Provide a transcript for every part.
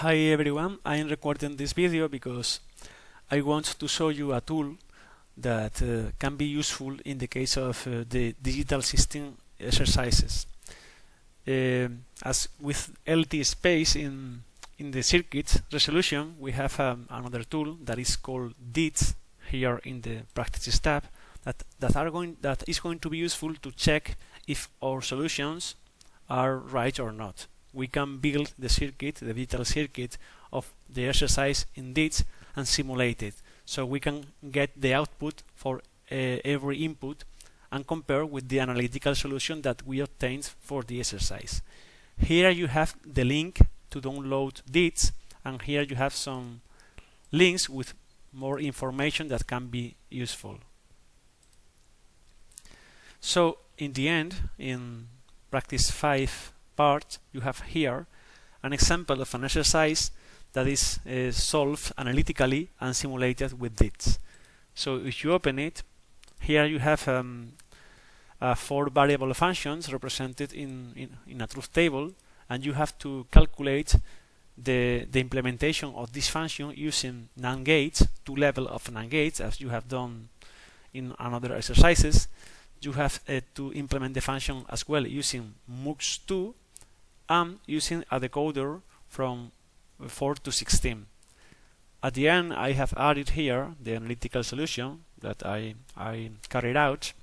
Hi everyone, I'm recording this video because I want to show you a tool that can be useful in the case of the digital system exercises. As with LT space in the circuit resolution, we have another tool that is called DITS here in the practices tab that is going to be useful to check if our solutions are right or not. We can build the circuit, the digital circuit of the exercise in DITS and simulate it. So we can get the output for every input and compare with the analytical solution that we obtained for the exercise. Here you have the link to download DITS, and here you have some links with more information that can be useful. So in the end, in practice 5 part, you have here an example of an exercise that is solved analytically and simulated with DITS. So if you open it, here you have 4 variable functions represented in a truth table, and you have to calculate the implementation of this function using NAND gates, 2 levels of NAND gates, as you have done in another exercises. You have to implement the function as well using MUX2 and using a decoder from 4 to 16. At the end, I have added here the analytical solution that I carried out.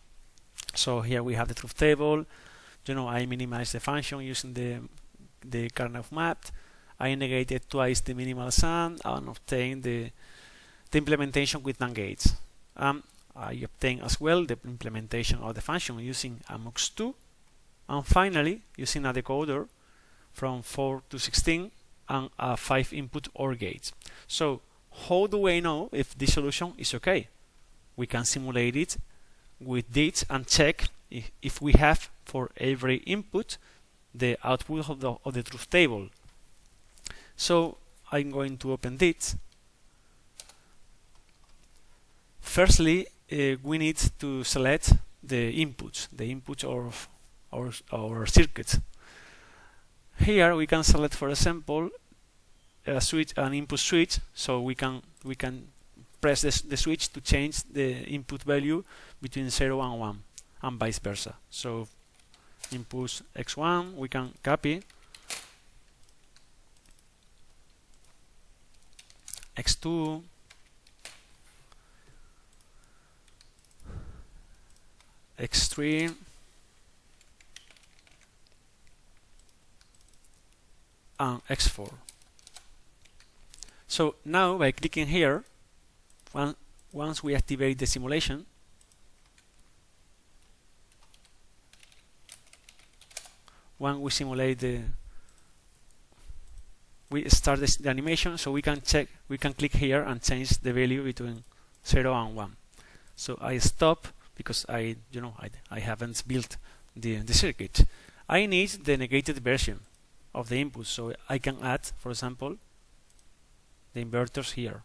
So here we have the truth table. I minimize the function using the Karnaugh map. I negated twice the minimal sum and obtained the implementation with NAND gates. I obtained as well the implementation of the function using a MUX2, and finally using a decoder from 4 to 16 and a 5 input OR gate. So how do I know if this solution is okay? We can simulate it with DITS and check if we have for every input the output of the truth table. So I'm going to open DITS. Firstly, we need to select the inputs of our circuit. Here we can select, for example, an input switch, so we can press the switch to change the input value between 0 and 1 and vice versa. So input x1 we can copy, x2, x3, and x4. So now by clicking here, once we activate the simulation, when we simulate we start the animation, so we can click here and change the value between 0 and 1. So I stop because I haven't built the circuit. I need the negated version of the input, so I can add, for example, the inverters here,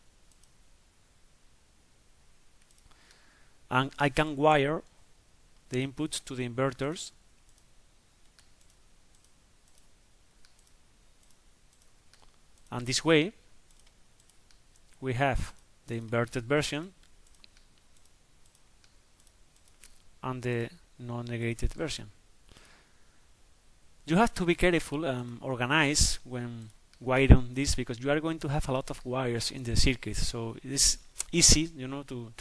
and I can wire the inputs to the inverters, and this way we have the inverted version and the non-negated version. You have to be careful and organized when wiring this, because you are going to have a lot of wires in the circuit. So it is easy, to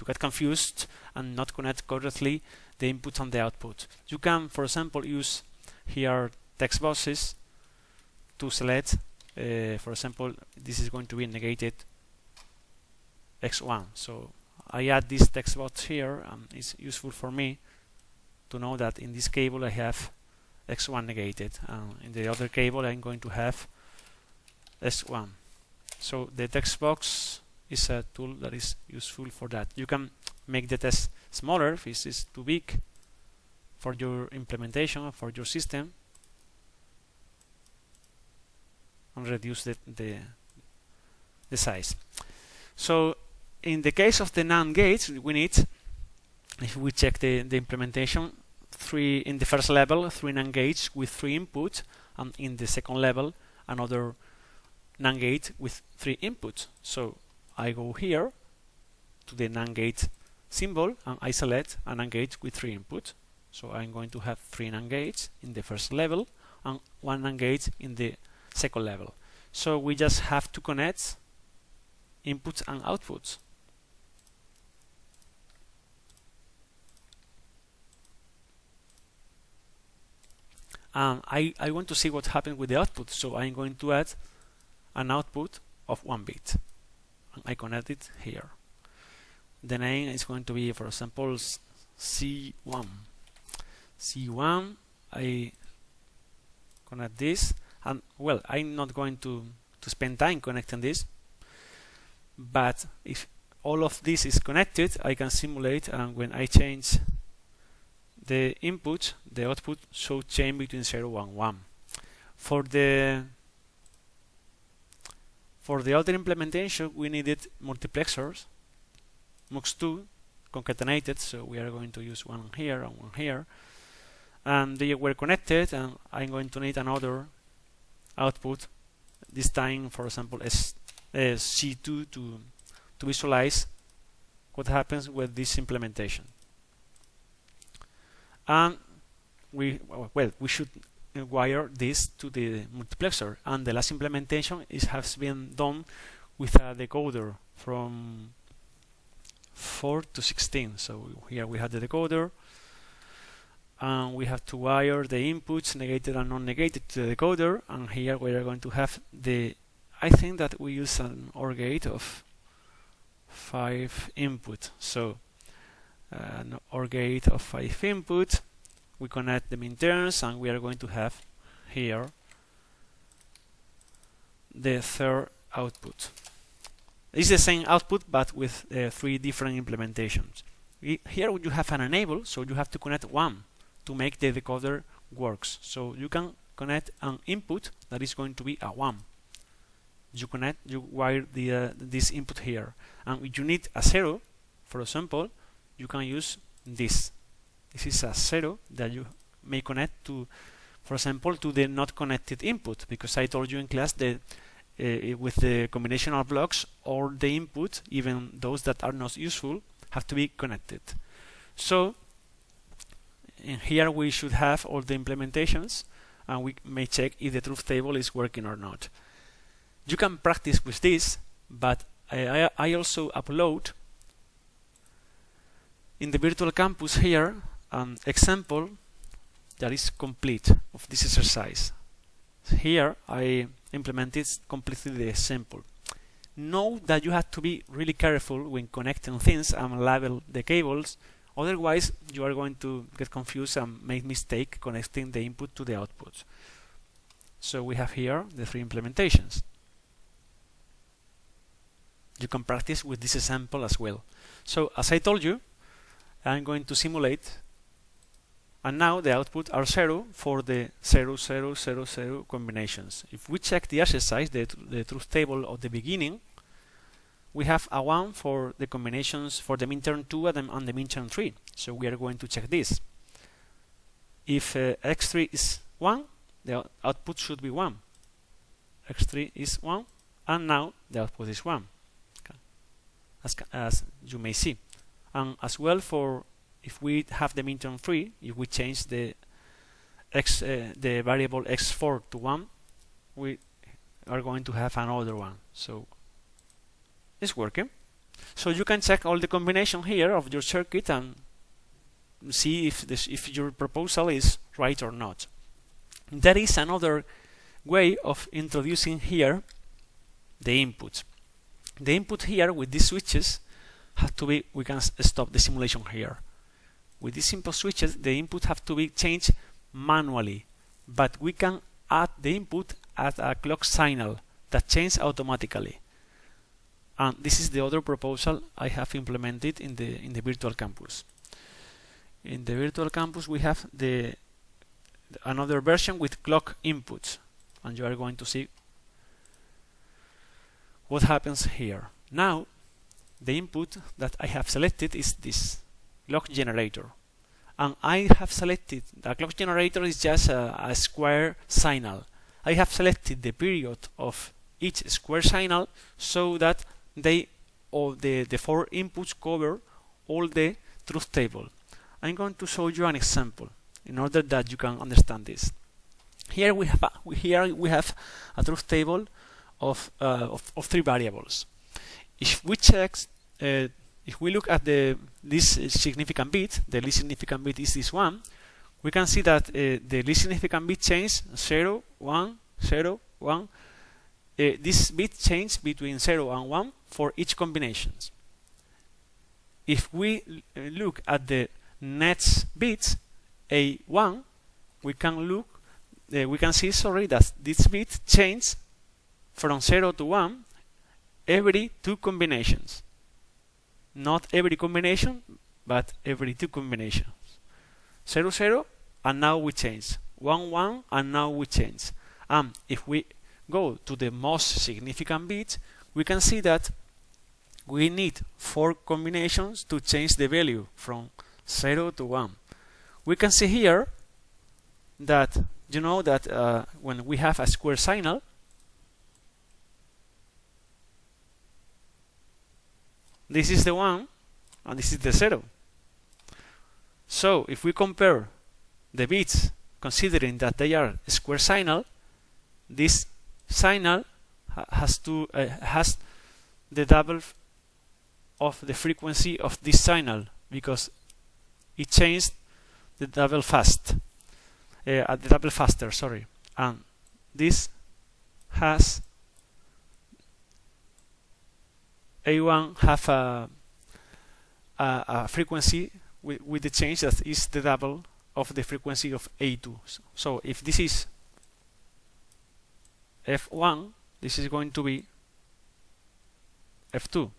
get confused and not connect correctly the input and the output. You can, for example, use here text boxes to select. For example, this is going to be negated x1. So I add this text box here, and it's useful for me to know that in this cable I have x1 negated, and in the other cable I'm going to have s1. So the text box is a tool that is useful for that. You can make the test smaller if it is too big for your implementation, for your system, and reduce the size. So in the case of the NAND gates, we need, if we check the implementation, in the first level 3 NAND gates with 3 inputs, and in the second level another NAND gate with 3 inputs. So I go here to the NAND gate symbol and I select a NAND gate with 3 inputs. So I'm going to have 3 NAND gates in the first level and 1 NAND gate in the second level. So we just have to connect inputs and outputs. And I want to see what happens with the output, so I'm going to add an output of 1 bit. And I connect it here. The name is going to be, for example, C1. C1, I connect this, and well, I'm not going to spend time connecting this, but if all of this is connected, I can simulate, and when I change the input, the output should change between 0 and 1. For the other implementation, we needed multiplexers, MUX2 concatenated, so we are going to use one here and one here, and they were connected, and I'm going to need another output, this time, for example, C2 to visualize what happens with this implementation. And we should wire this to the multiplexer, and the last implementation has been done with a decoder from 4 to 16. So here we have the decoder, and we have to wire the inputs negated and non-negated to the decoder, and here we are going to have I think that we use an OR gate of 5 input. So an OR gate of 5 input, we connect the minterms, and we are going to have here the third output. It's the same output but with 3 different implementations. Here you have an enable, so you have to connect 1 to make the decoder works. So you can connect an input that is going to be a 1. You wire this input here, and if you need a 0, for example, you can use this. This is a 0 that you may connect to, for example, to the not connected input, because I told you in class that with the combinational blocks, all the input, even those that are not useful, have to be connected. So in here we should have all the implementations, and we may check if the truth table is working or not. You can practice with this, but I also upload in the virtual campus here an example that is complete of this exercise. Here I implemented completely the example. Know that you have to be really careful when connecting things and label the cables, otherwise you are going to get confused and make mistake connecting the input to the output. So we have here the 3 implementations. You can practice with this example as well. So as I told you, I'm going to simulate, and now the output are 0 for the 0, 0, 0, 0 combinations. If we check the exercise, the truth table of the beginning, we have a 1 for the combinations for the minterm 2 and the minterm 3. So we are going to check this. If x3 is 1, the output should be 1. x3 is 1, and now the output is 1. As you may see, and as well for if we have the minterm 3, if we change the variable x4 to 1, we are going to have another one. So it's working. So you can check all the combination here of your circuit and see if your proposal is right or not. There is another way of introducing here the inputs. The input here with these switches have to be, we can stop the simulation here. With these simple switches, the input have to be changed manually, but we can add the input as a clock signal that changes automatically. And this is the other proposal I have implemented in the virtual campus. In the virtual campus we have another version with clock inputs, and you are going to see what happens here. Now the input that I have selected is this clock generator, and I have selected the clock generator is just a square signal. I have selected the period of each square signal so that they or the 4 inputs cover all the truth table. I'm going to show you an example in order that you can understand this. Here we have a truth table of 3 variables. If we if we look at the least significant bit, the least significant bit is this one. We can see that the least significant bit changes 0, 1, 0, 1. This bit changes between 0 and 1 for each combinations. If we look at the next bits, A1, we can see that this bit changes from 0 to 1 every 2 combinations. Not every combination, but every 2 combinations. 0, 0, and now we change. 1, 1, and now we change. If we go to the most significant bit, we can see that we need 4 combinations to change the value from 0 to 1. We can see here that when we have a square signal, this is the 1 and this is the 0. So if we compare the bits considering that they are square signal, this signal has the double of the frequency of this signal because it changed the double faster, sorry. And this has A1 have a frequency with the change that is the double of the frequency of A2. So if this is F1, this is going to be F2.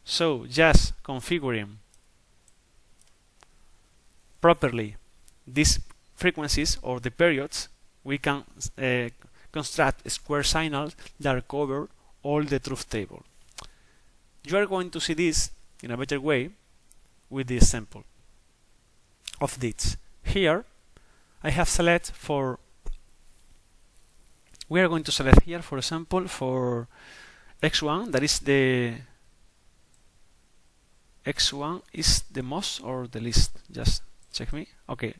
So just configuring properly these frequencies or the periods, we can construct square signals that cover all the truth table. You are going to see this in a better way with the example of this. Here I have select we are going to select here, for example, for X1, that is the X1 is the most or the least. Just check me. Okay,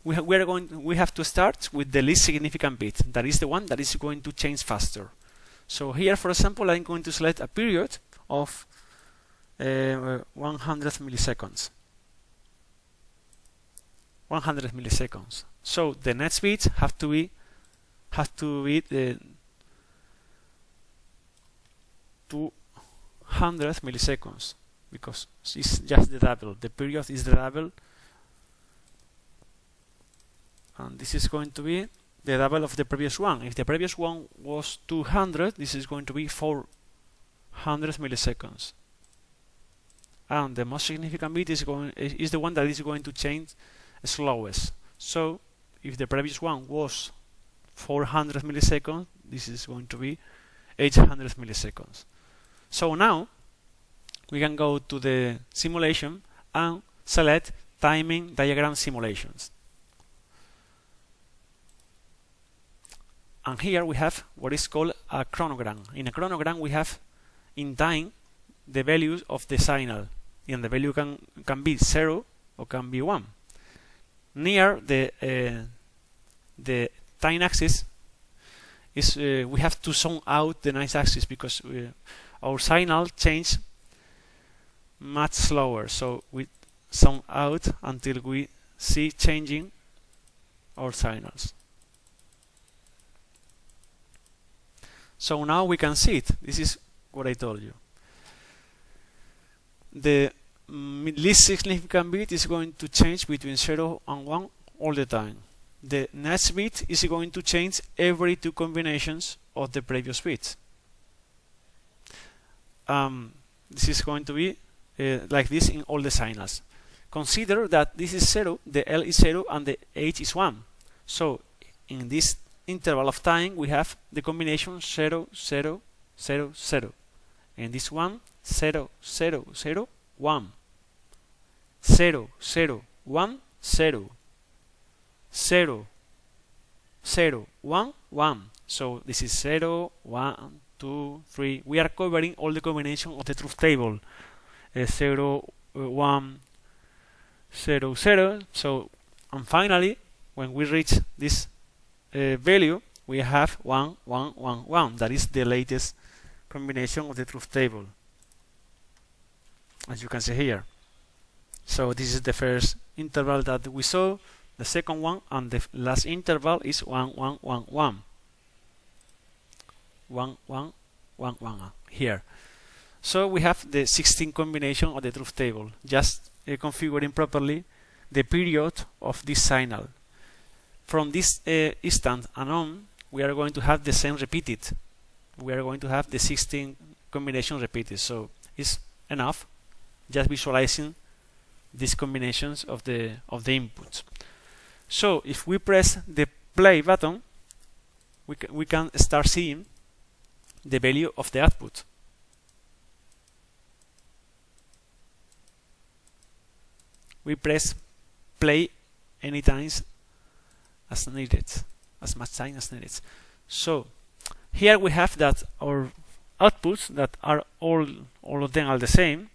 we have to start with the least significant bit. That is the one that is going to change faster. So here, for example, I'm going to select a period of 100 milliseconds. 100 milliseconds. So the next bits have to be the 200 milliseconds because it's just the double. The period is the double, and this is going to be the double of the previous one. If the previous one was 200, this is going to be 400 milliseconds. And the most significant bit is the one that is going to change slowest. So if the previous one was 400 milliseconds, this is going to be 800 milliseconds. So now we can go to the simulation and select timing diagram simulations. And here we have what is called a chronogram. In a chronogram we have in time the values of the signal, and the value can be 0 or can be 1. Near the time axis is we have to zoom out the nice axis because our signal change much slower. So we zoom out until we see changing our signals. So now we can see it. This is what I told you. The least significant bit is going to change between 0 and 1 all the time. The next bit is going to change every 2 combinations of the previous bits. This is going to be like this in all the signals. Consider that this is 0, the L is 0, and the H is 1. So in this interval of time we have the combination 0, 0, 0, 0. And this one 0, 0, 0, 1. 0, 0, 1, 0. 0, 0, 1, 1. So this is 0, 1, 2, 3. We are covering all the combination of the truth table. 0, 1, 0, 0. So, and finally, when we reach this value, we have 1, 1, 1, 1. That is the latest combination of the truth table, as you can see here. So this is the first interval that we saw, the second one, and the last interval is 1, 1, 1, 1. 1, 1, 1, 1 here. So we have the 16 combination of the truth table, just configuring properly the period of this signal. From this instant and on, we are going to have the same repeated. We are going to have the 16 combinations repeated. So it's enough just visualizing these combinations of the inputs. So if we press the play button, we can start seeing the value of the output. We press play anytime as needed, as much time as needed. So here we have that our outputs that are all of them are the same,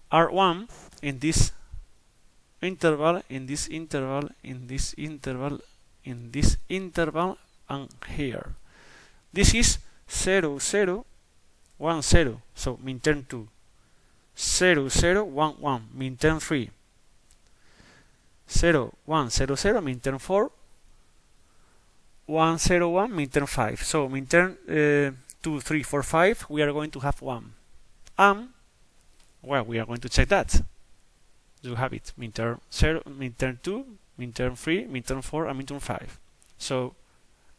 are 1 in this interval, in this interval, in this interval, in this interval, and here. This is 0, 0, 1, 0, so min term 2. 0, 0, 1, 1, min term 3. 0, 1, 0, 0, min term 4. 1, 0, 1, min term 5. So min term 2, 3, 4, 5, we are going to have 1. Well, we are going to check that. You have it, min term 0, min term 2, min term 3, min term 4, and min term 5. So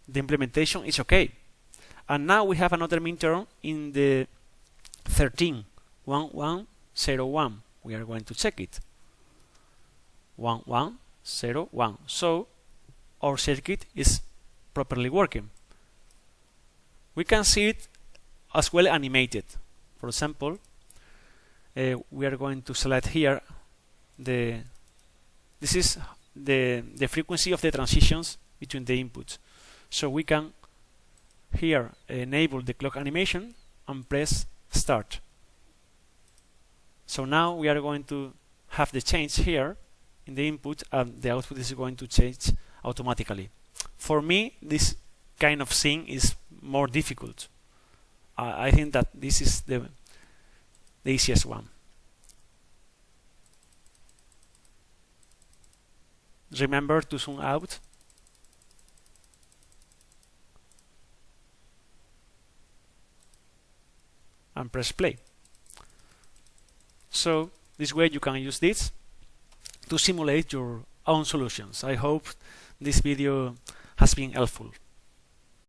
the implementation is okay. And now we have another min term in the 13, 1, 1, 0, 1. We are going to check it. 1, 1, 0, 1. So our circuit is properly working. We can see it as well animated. For example, we are going to select here this is the frequency of the transitions between the inputs. So we can here enable the clock animation and press start. So now we are going to have the change here in the input, and the output is going to change automatically. For me, this kind of thing is more difficult. I think that this is the easiest one. Remember to zoom out. And press play. So this way you can use this to simulate your own solutions. I hope this video has been helpful.